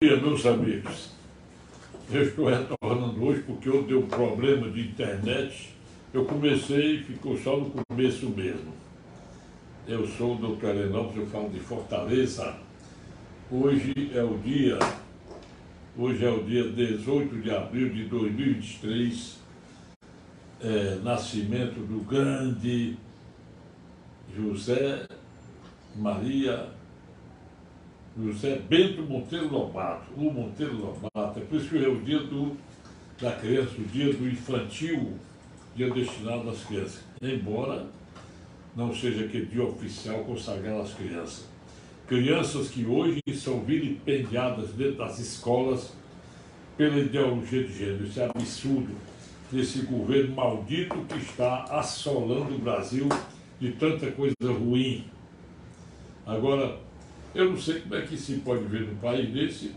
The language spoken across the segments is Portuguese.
Dia, meus amigos. Eu estou retornando hoje porque eu dei um problema de internet. Eu comecei e ficou só no começo mesmo. Eu sou o Dr. Helenópolis, eu falo de Fortaleza. Hoje é o dia 18 de abril de 2023, nascimento do grande José Bento Monteiro Lobato, o Monteiro Lobato. É por isso que é o dia da criança, o dia do infantil, dia destinado às crianças. Embora não seja aquele dia oficial consagrado às crianças. Crianças que hoje são vilipendiadas dentro das escolas pela ideologia de gênero. Isso é absurdo, desse governo maldito que está assolando o Brasil de tanta coisa ruim. Agora, eu não sei como é que se pode ver num país desse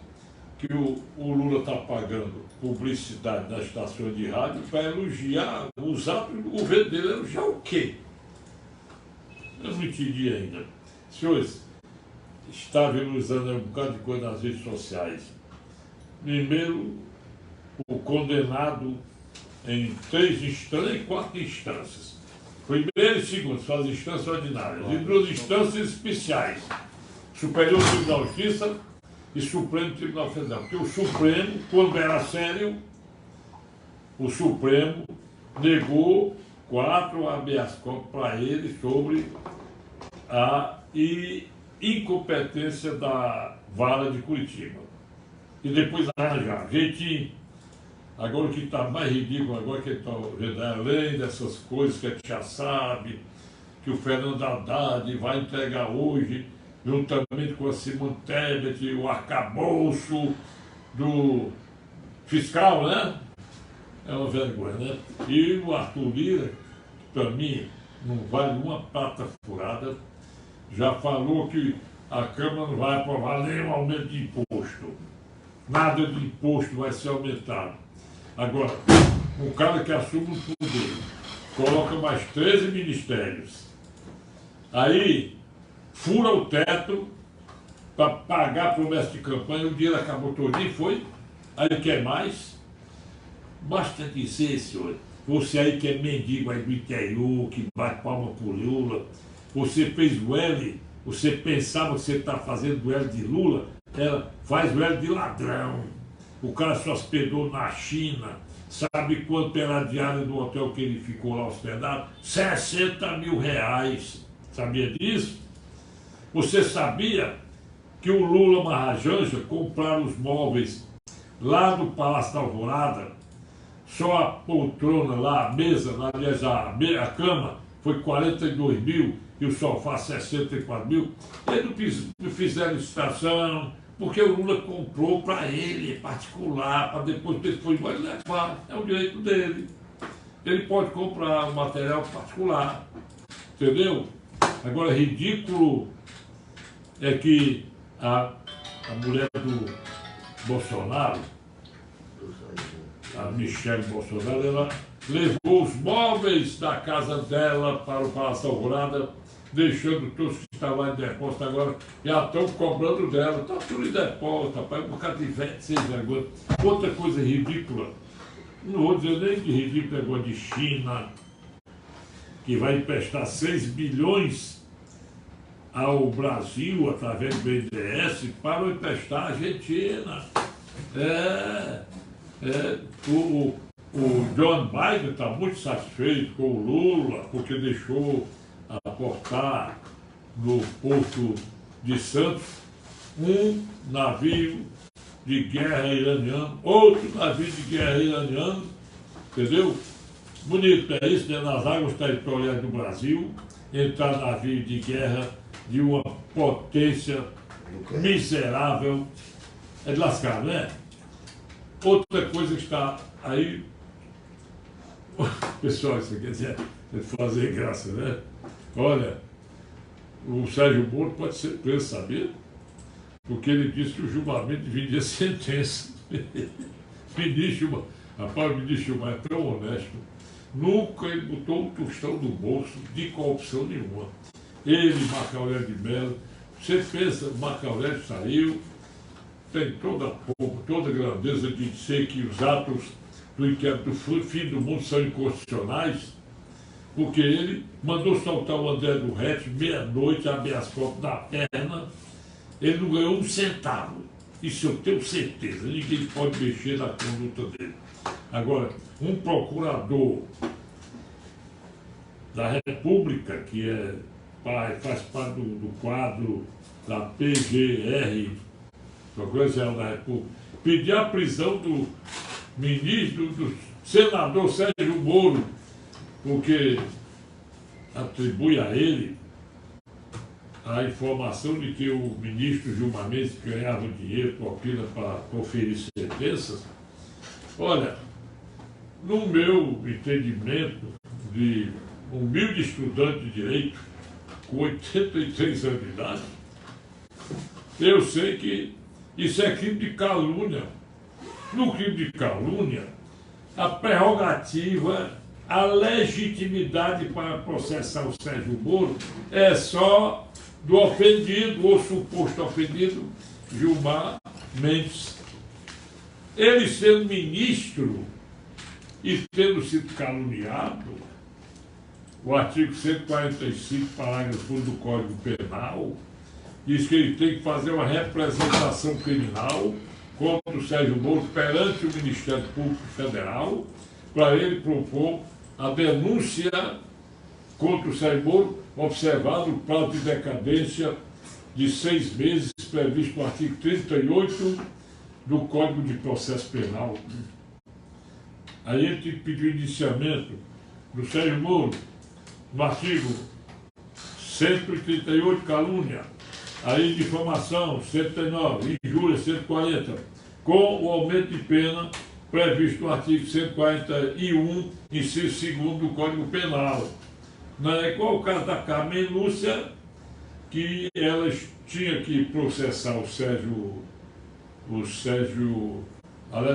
que o Lula está pagando publicidade nas estações de rádio para elogiar, usar o governo dele. Elogiar o quê? Eu não entendi ainda. Senhores, estava usando um bocado de coisa nas redes sociais. Primeiro, o condenado em 4 instâncias. Primeiro e segundo, são as instâncias ordinárias. E 2 instâncias especiais. Superior Tribunal de Justiça e Supremo Tribunal Federal. Porque o Supremo, quando era sério, o Supremo negou 4 habeas corpus para ele sobre a incompetência da Vara de Curitiba. E depois arranjar jeitinho. Agora o que está mais ridículo agora é que ele está vendo, além dessas coisas que a gente já sabe, que o Fernando Haddad vai entregar hoje, juntamente com a Simone Tebet, o arcabouço do fiscal, né? É uma vergonha, né? E o Arthur Lira, que para mim não vale uma prata furada, já falou que a Câmara não vai aprovar nenhum aumento de imposto. Nada de imposto vai ser aumentado. Agora, um cara que assume o poder, coloca mais 13 ministérios, aí fura o teto para pagar a promessa de campanha, o dinheiro acabou todinho, foi, aí quer mais. Basta dizer, senhor, você aí que é mendigo aí do interior, que bate palma por Lula, você fez o L, você pensava que você está fazendo o L de Lula, ela faz o L de ladrão. O cara se hospedou na China, sabe quanto era a diária do hotel que ele ficou lá hospedado? 60 mil reais. Sabia disso? Você sabia que o Lula Marajanja compraram os móveis lá do Palácio da Alvorada? Só a poltrona lá, a mesa, aliás, a cama foi 42 mil e o sofá 64 mil. Eles não fizeram licitação, porque o Lula comprou para ele, particular, para depois que ele foi embora levar. É o direito dele. Ele pode comprar o material particular. Entendeu? Agora, ridículo é que a mulher do Bolsonaro, a Michele Bolsonaro, ela levou os móveis da casa dela para o Palácio da Alvorada, deixando todos que estavam lá em depósito agora, já estão cobrando dela. Está tudo em depósito, rapaz, um bocado de velho, sem vergonha. Outra coisa ridícula, não vou dizer nem de ridículo, negócio de China, que vai emprestar 6 bilhões ao Brasil, através do BNDES, para emprestar a Argentina. O John Biden está muito satisfeito com o Lula, porque deixou aportar no Porto de Santos um navio de guerra iraniano, outro navio de guerra iraniano, entendeu? Bonito é isso, né? Nas águas territoriais do Brasil, entrar navio de guerra de uma potência miserável, é de lascar, né? Outra coisa que está aí, pessoal, isso quer dizer, é fazer graça, né? Olha, o Sérgio Moro pode ser preso, sabia? Porque ele disse que o julgamento dividia sentença. Rapaz, o ministro Gilmar é tão honesto. Nunca ele botou um tostão no bolso de corrupção nenhuma. Ele, Marco Aurélio de Mello, você pensa, Marco Aurélio saiu, tem toda a pompa, toda a grandeza de dizer que os atos do inquérito do fim do mundo são inconstitucionais, porque ele mandou soltar o André do Rete, meia-noite, habeas corpus na perna, ele não ganhou um centavo. Isso eu tenho certeza, ninguém pode mexer na conduta dele. Agora, um procurador da República, que faz parte do quadro da PGR, Procuradoria-Geral da República, pedir a prisão do ministro, do senador Sérgio Moro, porque atribui a ele a informação de que o ministro Gilmar Mendes ganhava dinheiro, propina para conferir sentenças. Olha, no meu entendimento de humilde estudante de direito, com 83 anos de idade, eu sei que isso é crime de calúnia. No crime de calúnia, a prerrogativa, a legitimidade para processar o Sérgio Moro é só do ofendido ou suposto ofendido Gilmar Mendes. Ele sendo ministro e tendo sido caluniado, o artigo 145, parágrafo 1 do Código Penal, diz que ele tem que fazer uma representação criminal contra o Sérgio Moro perante o Ministério Público Federal, para ele propor a denúncia contra o Sérgio Moro, observado o prazo de decadência de 6 meses, previsto no artigo 38 do Código de Processo Penal. Aí ele tem que pedir o indiciamento do Sérgio Moro, no artigo 138, calúnia, aí difamação, 139, injúria, 140, com o aumento de pena previsto no artigo 141, inciso 2º do Código Penal. Não é igual o caso da Carmen Lúcia, que ela tinha que processar o Sérgio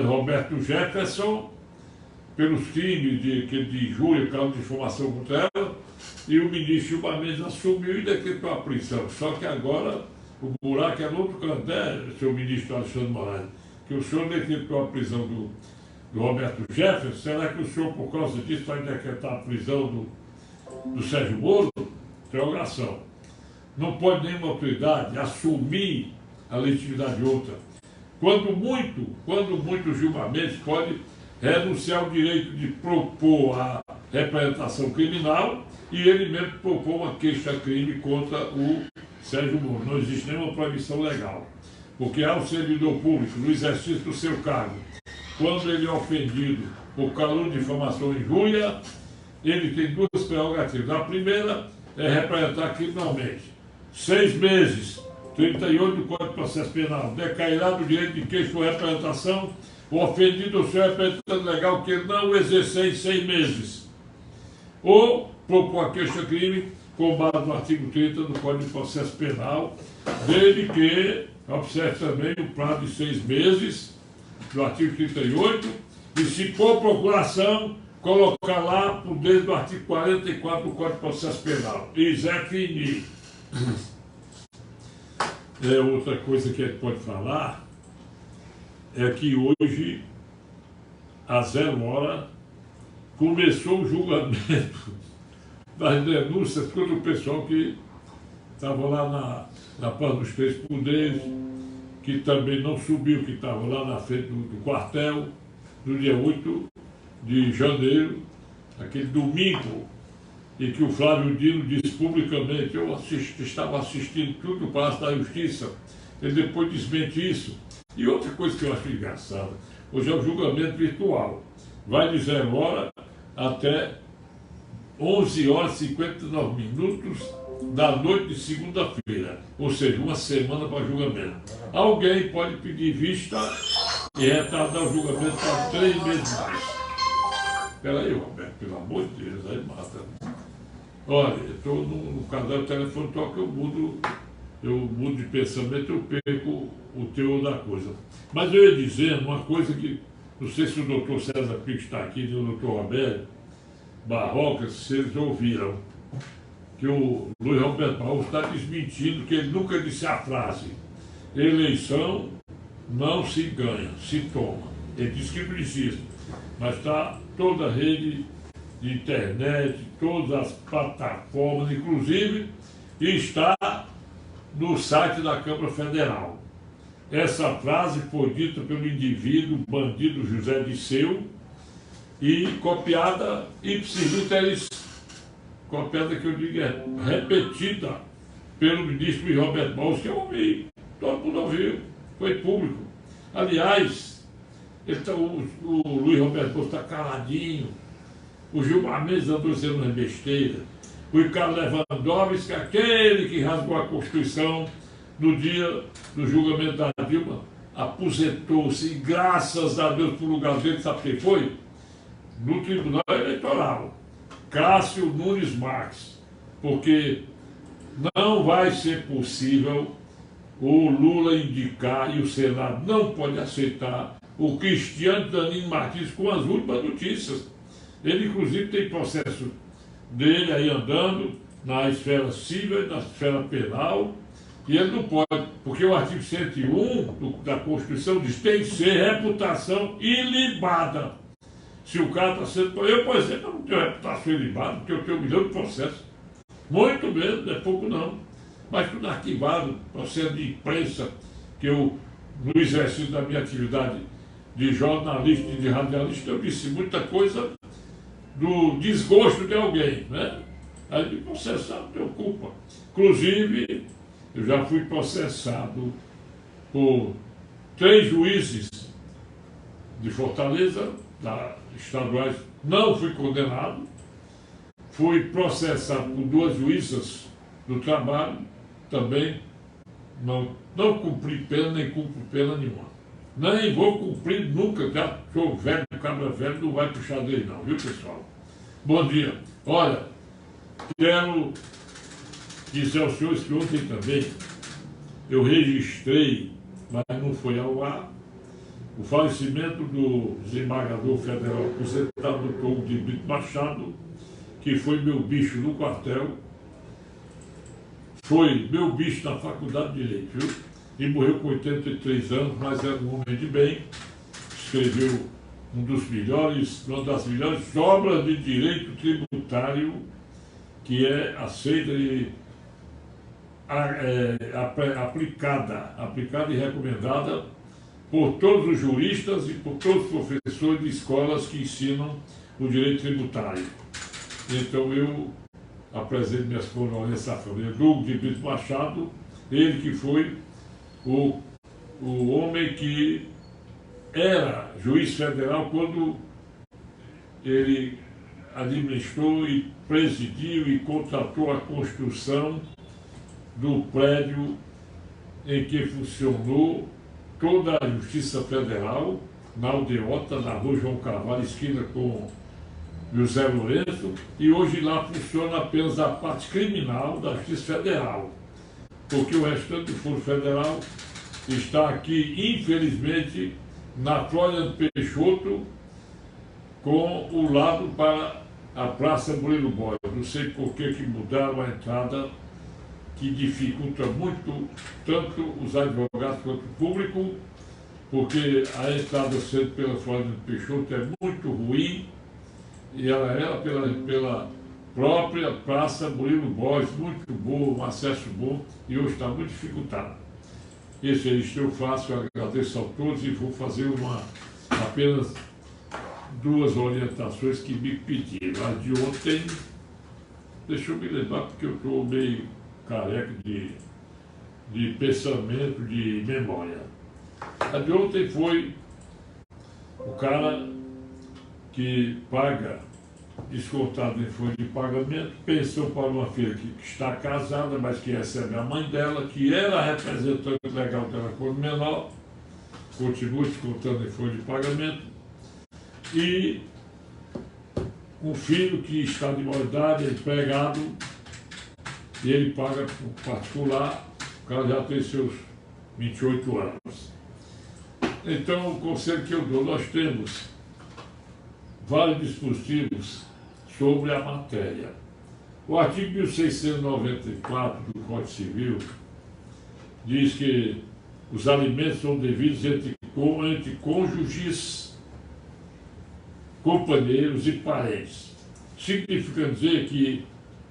Roberto Jefferson pelos crimes de injúria, calúnia de difamação contra ela, e o ministro Gilmar Mendes assumiu e decretou a prisão. Só que agora o buraco é no outro canto, né, seu ministro Alexandre Moraes, que o senhor decretou a prisão do Roberto Jefferson. Será que o senhor, por causa disso, vai decretar a prisão do Sérgio Moro? Interrogação. Não pode nenhuma autoridade assumir a legitimidade de outra. Quando muito o Gilmar Mendes pode renunciar ao direito de propor a representação criminal e ele mesmo propor uma queixa-crime contra o Sérgio Moro. Não existe nenhuma proibição legal. Porque ao servidor público, no exercício do seu cargo, quando ele é ofendido por calúnia, difamação e injúria, ele tem duas prerrogativas. A primeira é representar criminalmente. 6 meses, 38 do Código de Processo Penal, decairá do direito de queixa ou representação o ofendido ou seu representante legal que ele não exercer em 6 meses. Ou propor a queixa-crime com base no artigo 30 do Código de Processo Penal, desde que observe também o prazo de 6 meses do artigo 38 e, se for procuração, colocar lá desde o artigo 44 do Código de Processo Penal. Isso é finir. Outra coisa que a gente pode falar é que hoje, às 0h, começou o julgamento das denúncias contra o pessoal que estava lá na Praça dos Três Poderes, que também não subiu, que estava lá na frente do quartel, no dia 8 de janeiro, aquele domingo, em que o Flávio Dino disse publicamente: eu estava assistindo tudo do Palácio da Justiça. Ele depois desmente isso. E outra coisa que eu acho engraçada, hoje é o julgamento virtual. Vai de 0h até 11h59 da noite de segunda-feira, ou seja, uma semana para julgamento. Alguém pode pedir vista e retardar o julgamento para 3 meses mais. Espera aí, Roberto, pelo amor de Deus, aí mata. Olha, eu estou no canal, o telefone toca, eu mudo de pensamento, eu perco o teor da coisa. Mas eu ia dizendo uma coisa que, não sei se o doutor César Pix está aqui, e o doutor Roberto Barroca, se eles ouviram, que o Luiz Roberto Barroca está desmentindo que ele nunca disse a frase: eleição não se ganha, se toma. Ele diz que precisa, mas está toda a rede de internet, todas as plataformas, inclusive está no site da Câmara Federal. Essa frase foi dita pelo indivíduo bandido José Disseu e copiada ipsis copiada que eu digo é repetida pelo ministro Luiz Roberto Barroso, que eu ouvi, todo mundo ouviu, foi público. Aliás, o Luiz Roberto Barroso está caladinho, o Gilmar Mendes andou sendo uma besteira, o Ricardo Lewandowski, aquele que rasgou a Constituição no dia do julgamento da Dilma, aposentou-se, e graças a Deus por lugar dele, sabe quem foi? No Tribunal Eleitoral, Cássio Nunes Marques, porque não vai ser possível o Lula indicar e o Senado não pode aceitar o Cristiano Danilo Martins com as últimas notícias. Ele, inclusive, tem processo dele aí andando na esfera civil e na esfera penal, e ele não pode, porque o artigo 101 da Constituição diz que tem que ser reputação ilibada. Se o cara está sendo... Eu, por exemplo, não tenho reputação ilibada, porque eu tenho 1 milhão de processos. Muito mesmo, não é pouco não. Mas tudo arquivado, processo de imprensa, que eu, no exercício da minha atividade de jornalista e de radialista, eu disse muita coisa do desgosto de alguém, né? Aí me processar não tenho culpa. Inclusive, eu já fui processado por 3 juízes de Fortaleza, estaduais, não fui condenado. Fui processado por 2 juízas do trabalho, também não cumpri pena, nem cumpro pena nenhuma. Nem vou cumprir nunca, já sou velho, cabra velho, não vai puxar dele não, viu pessoal? Bom dia. Olha, quero dizer aos senhores que ontem também eu registrei, mas não foi ao ar, o falecimento do desembargador federal aposentado Dr. Hugo de Brito Machado, que foi meu bicho no quartel, foi meu bicho na faculdade de Direito, viu? E morreu com 83 anos, mas era um homem de bem, escreveu uma das melhores obras de direito tributário que é aceita e aplicada e recomendada por todos os juristas e por todos os professores de escolas que ensinam o direito tributário. Então eu apresento minhas condolências à família do Hugo de Brito Machado, ele que foi o homem que era juiz federal quando ele administrou e presidiu e contratou a construção do prédio em que funcionou toda a Justiça Federal, na Aldeota, na Rua João Carvalho, esquina com José Lourenço, e hoje lá funciona apenas a parte criminal da Justiça Federal, porque o restante do Foro Federal está aqui, infelizmente, na Floriano Peixoto, com o lado para a Praça Murilo Boia. Não sei por que mudaram a entrada, que dificulta muito, tanto os advogados quanto o público, porque a entrada sendo pela Floriano Peixoto é muito ruim, e ela era pela própria Praça Murilo Borges, muito boa, um acesso bom, e hoje está muito dificultado. Esse registro eu faço, eu agradeço a todos e vou fazer apenas 2 orientações que me pediram. A de ontem, deixa eu me lembrar, porque eu estou meio careca de pensamento, de memória. A de ontem foi o cara que paga descontado em folha de pagamento, pensou para uma filha que está casada, mas que recebe a mãe dela, que era a representante legal dela quando menor, continua descontando em folha de pagamento, e um filho que está de maior idade, é empregado, e ele paga por particular, o cara já tem seus 28 anos. Então, o conselho que eu dou, nós temos vários dispositivos sobre a matéria. O artigo 1694 do Código Civil diz que os alimentos são devidos entre cônjuges, companheiros e parentes. Significa dizer que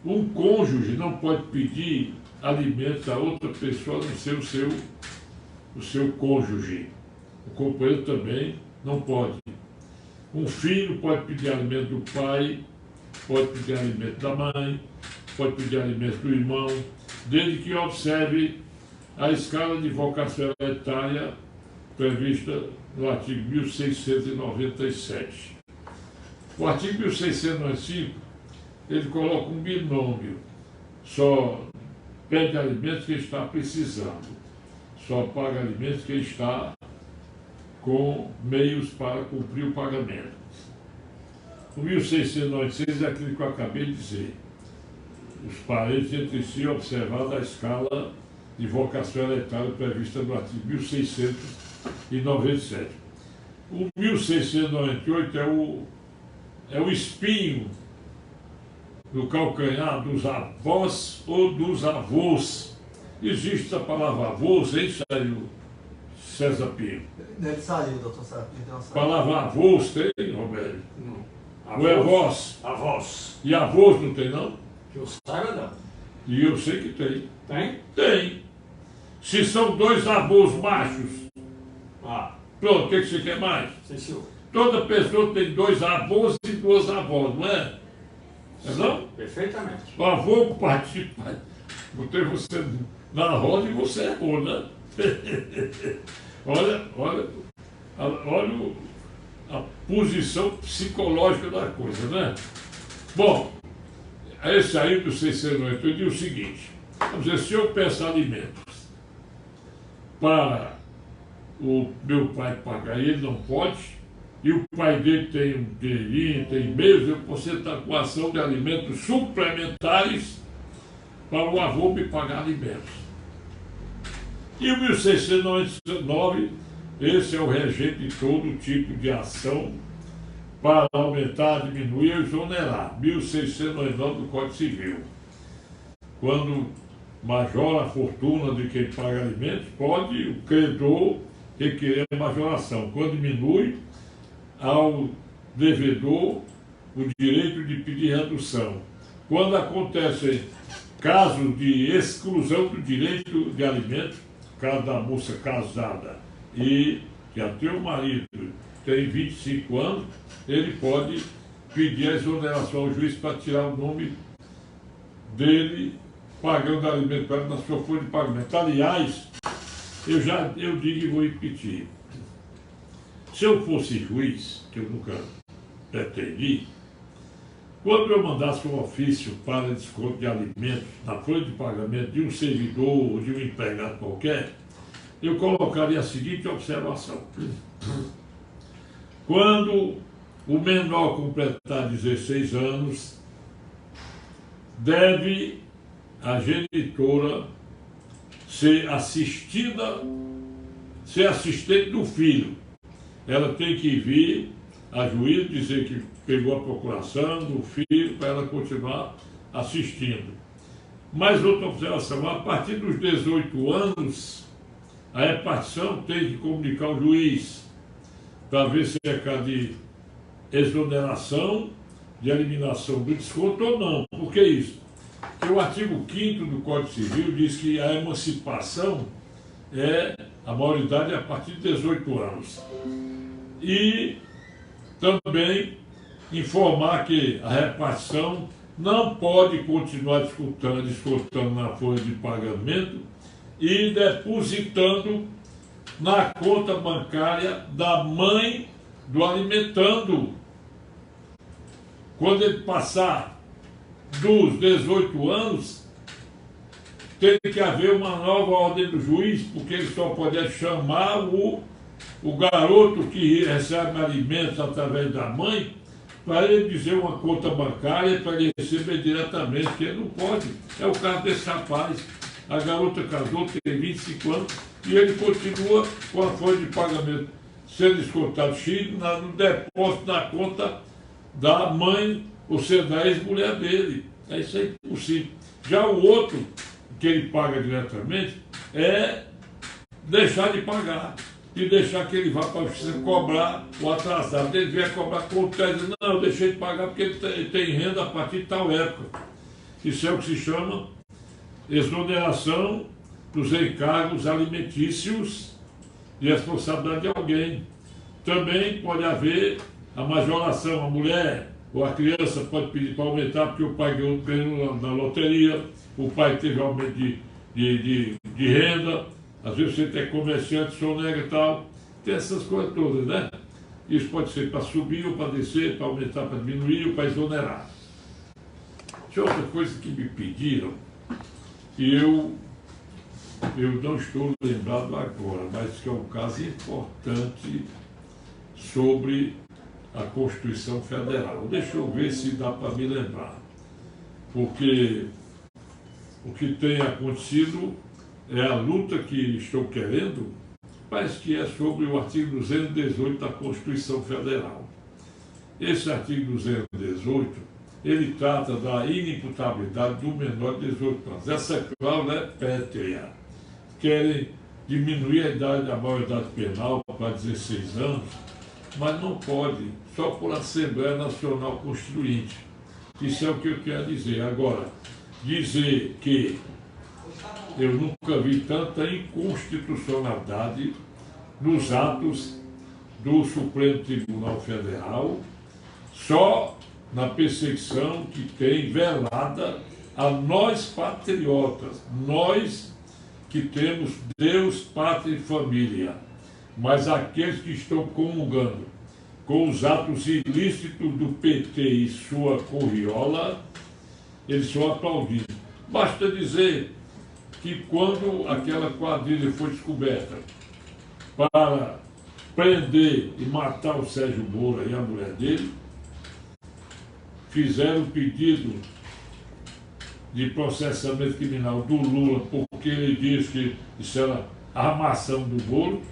um cônjuge não pode pedir alimentos a outra pessoa, a não ser o seu cônjuge. O companheiro também não pode. Um filho pode pedir alimento do pai, pode pedir alimento da mãe, pode pedir alimento do irmão, desde que observe a escala de vocação etária prevista no artigo 1697. O artigo 1695, ele coloca um binômio: só pede alimentos quem está precisando, só paga alimentos quem está com meios para cumprir o pagamento. O 1696 é aquilo que eu acabei de dizer: os parentes entre si observada a escala de vocação etária prevista no artigo 1697. O 1698 é o espinho no calcanhar dos avós ou dos avós. Existe a palavra avós, hein, César Pinho? Ele saiu, doutor César Pinho. Palavra avós tem, Roberto? Não. Ou é avós? Avós. E avós não tem, não? Que eu saiba, não. E eu sei que tem. Tem? Tem. Se são dois avós machos, pronto, o que você quer mais? Sim, senhor. Toda pessoa tem dois avós e duas avós, não é? É não? Perfeitamente. O avô participa. Botei você na roda e você errou, né? olha a posição psicológica da coisa, né? Bom, esse aí do 698 diz o seguinte: vamos dizer, se eu peço alimentos para o meu pai pagar, ele não pode, e o pai dele tem um dinheirinho, tem meios, você está com ação de alimentos suplementares para o avô me pagar alimentos. E o 1699, esse é o regente de todo tipo de ação para aumentar, diminuir ou exonerar. 1699 do Código Civil. Quando majora a fortuna de quem paga alimentos, pode o credor requerer majoração. Quando diminui, ao devedor o direito de pedir redução. Quando acontecem casos de exclusão do direito de alimentos, caso da moça casada e já tem um marido, tem 25 anos, ele pode pedir a exoneração ao juiz para tirar o nome dele pagando alimento para ele na sua folha de pagamento. Aliás, eu digo e vou repetir: se eu fosse juiz, que eu nunca pretendi, quando eu mandasse um ofício para desconto de alimentos na folha de pagamento de um servidor ou de um empregado qualquer, eu colocaria a seguinte observação: quando o menor completar 16 anos, deve a genitora ser assistente do filho. Ela tem que vir a juiz dizer que pegou a procuração do filho para ela continuar assistindo. Mais outra observação: a partir dos 18 anos, a repartição tem que comunicar ao juiz para ver se é caso de exoneração, de eliminação do desconto ou não. Por que isso? Porque o artigo 5º do Código Civil diz que a emancipação a maioridade é a partir de 18 anos. E também informar que a repartição não pode continuar descontando na folha de pagamento e depositando na conta bancária da mãe do alimentando. Quando ele passar dos 18 anos, tem que haver uma nova ordem do juiz, porque ele só pode chamar o garoto que recebe alimentos através da mãe para ele dizer uma conta bancária para ele receber diretamente, que ele não pode. É o caso desse rapaz. A garota casou, tem 25 anos, e ele continua com a folha de pagamento sendo descontado X no depósito na conta da mãe, ou seja, da ex-mulher dele. Isso é impossível. Já o outro, que ele paga diretamente, é deixar de pagar e deixar que ele vá para a justiça cobrar o atrasado. Ele vier cobrar com o pé, diz, não, eu deixei de pagar porque ele tem renda a partir de tal época. Isso é o que se chama exoneração dos encargos alimentícios de responsabilidade de alguém. Também pode haver a majoração, a mulher ou a criança pode pedir para aumentar porque o pai ganhou na loteria, o pai teve aumento de renda, às vezes você tem comerciante, sonega e tal, tem essas coisas todas, né? Isso pode ser para subir ou para descer, para aumentar, para diminuir ou para exonerar. Tinha outra coisa que me pediram, e eu não estou lembrado agora, mas que é um caso importante sobre a Constituição Federal. Deixa eu ver se dá para me lembrar. Porque o que tem acontecido é a luta que estou querendo, parece que é sobre o artigo 218 da Constituição Federal. Esse artigo 218, ele trata da inimputabilidade do menor de 18 anos. Essa cláusula é pétrea. Querem diminuir a idade da maioridade penal para 16 anos, mas não pode, só por Assembleia Nacional Constituinte. Isso é o que eu quero dizer. Agora, dizer que eu nunca vi tanta inconstitucionalidade nos atos do Supremo Tribunal Federal, só na perseguição que tem velada a nós patriotas, nós que temos Deus, pátria e família, mas aqueles que estão comungando com os atos ilícitos do PT e sua corriola, eles são aplaudidos. Basta dizer que quando aquela quadrilha foi descoberta para prender e matar o Sérgio Moro e a mulher dele, fizeram o pedido de processamento criminal do Lula, porque ele diz que isso era armação do Moro.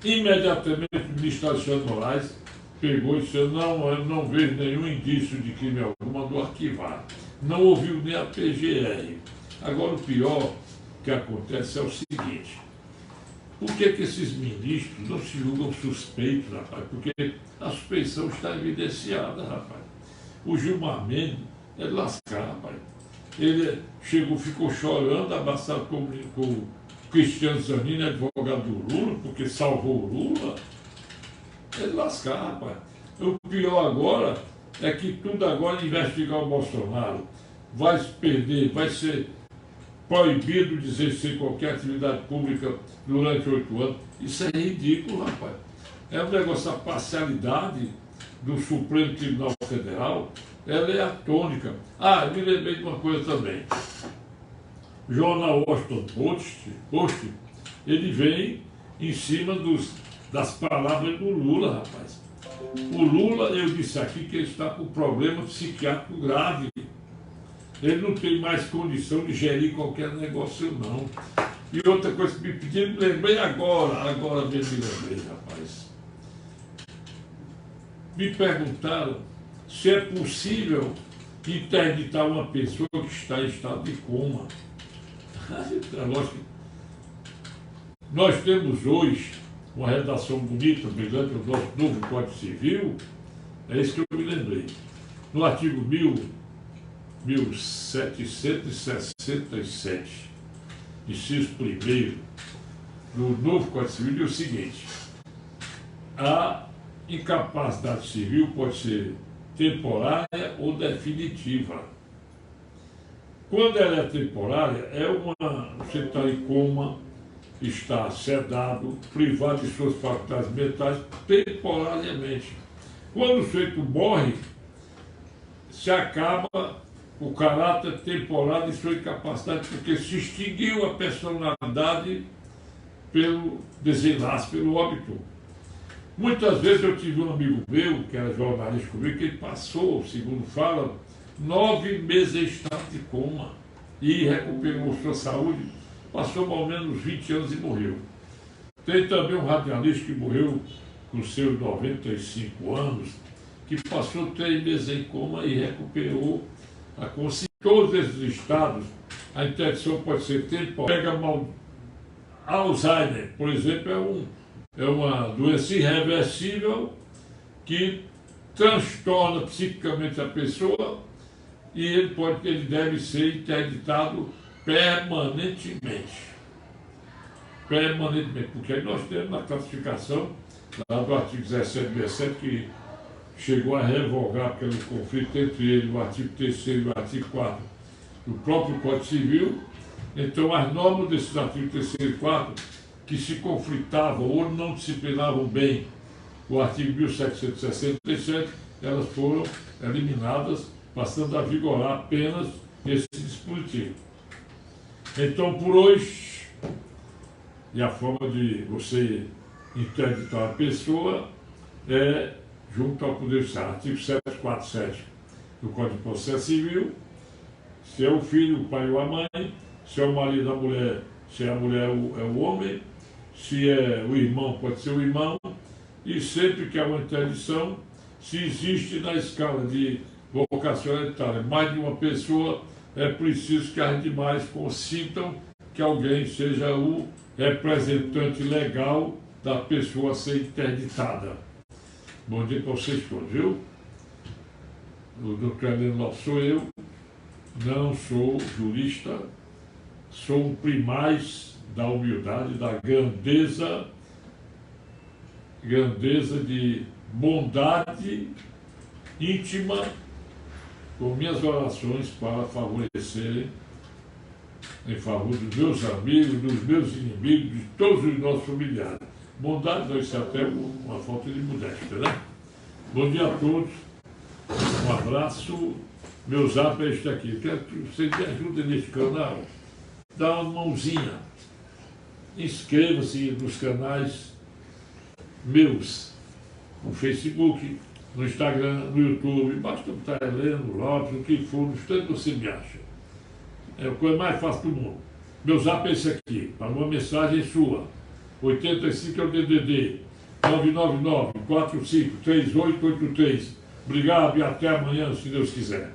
Imediatamente o ministro Alexandre de Moraes pegou e disse, eu não vejo nenhum indício de crime algum, mandou arquivar. Não ouviu nem a PGR. Agora o pior que acontece é o seguinte, por que esses ministros não se julgam suspeitos, rapaz? Porque a suspeição está evidenciada, rapaz. O Gilmar Mendes é de lascar, rapaz. Ele ficou chorando, abraçado com o Cristiano Zanini, advogado do Lula, porque salvou o Lula. É de lascar, rapaz. O pior agora é que tudo agora investigar o Bolsonaro. Vai se perder, vai ser proibido de exercer qualquer atividade pública durante 8 anos. Isso é ridículo, rapaz. É um negócio, a parcialidade do Supremo Tribunal Federal, ela é atônica. Eu me lembrei de uma coisa também. O jornal Washington Post, ele vem em cima das palavras do Lula, rapaz. O Lula, eu disse aqui que ele está com problema psiquiátrico grave. Ele não tem mais condição de gerir qualquer negócio, não. E outra coisa que me pediram, me lembrei agora mesmo me lembrei, rapaz. Me perguntaram se é possível interditar uma pessoa que está em estado de coma. É lógico que nós temos hoje uma redação bonita, brilhante, o nosso novo Código Civil, é isso que eu me lembrei. No artigo 1767, inciso 1º, do novo Código Civil, diz o seguinte: a incapacidade civil pode ser temporária ou definitiva. Quando ela é temporária, você está em coma, está sedado, privado de suas faculdades mentais temporariamente. Quando o sujeito morre, se acaba o caráter temporário de sua incapacidade, porque se extinguiu a personalidade pelo desenlace, pelo óbito. Muitas vezes eu tive um amigo meu, que era jornalista comigo, que ele passou, segundo fala, 9 meses em estado de coma e recuperou sua saúde, passou mais ou menos 20 anos e morreu. Tem também um radialista que morreu com seus 95 anos, que passou 3 meses em coma e recuperou a consciência. Em todos esses estados, a interdição pode ser temporária, pega mal Alzheimer, por exemplo, é uma doença irreversível que transtorna psiquicamente a pessoa e ele deve ser interditado permanentemente. Permanentemente, porque aí nós temos na classificação lá do artigo 17, que chegou a revogar pelo conflito entre ele, o artigo 3º e o artigo 4º do próprio Código Civil. Então, as normas desses artigos 3º e 4º que se conflitavam ou não disciplinavam bem o artigo 1767, elas foram eliminadas, passando a vigorar apenas esse dispositivo. Então, por hoje, e a forma de você interditar a pessoa é junto ao Poder Judiciário, artigo 747 do Código de Processo Civil, se é o filho, o pai ou a mãe, se é o marido, a mulher, se é a mulher, é o homem, se é o irmão, pode ser o irmão, e sempre que há uma interdição, se existe na escala de vocação hereditária mais de uma pessoa, é preciso que as demais consintam que alguém seja o representante legal da pessoa a ser interditada. Bom dia para vocês todos, viu? O Dr. Heleno Lopes sou eu, não sou jurista, sou um primaz da humildade, da grandeza de bondade íntima, com minhas orações para favorecerem em favor dos meus amigos, dos meus inimigos, de todos os nossos familiares. Bondade não, isso é até uma falta de modéstia, né? Bom dia a todos, um abraço. Meu zap é este aqui. Quero que vocês me ajudem neste canal. Dá uma mãozinha. Inscreva-se nos canais meus, no Facebook, no Instagram, no YouTube. Basta botar Heleno Lopes, o que for, no instante você me acha. É a coisa mais fácil do mundo. Meu zap é esse aqui, para uma mensagem sua. 85 é o DDD, 999-453883. Obrigado e até amanhã, se Deus quiser.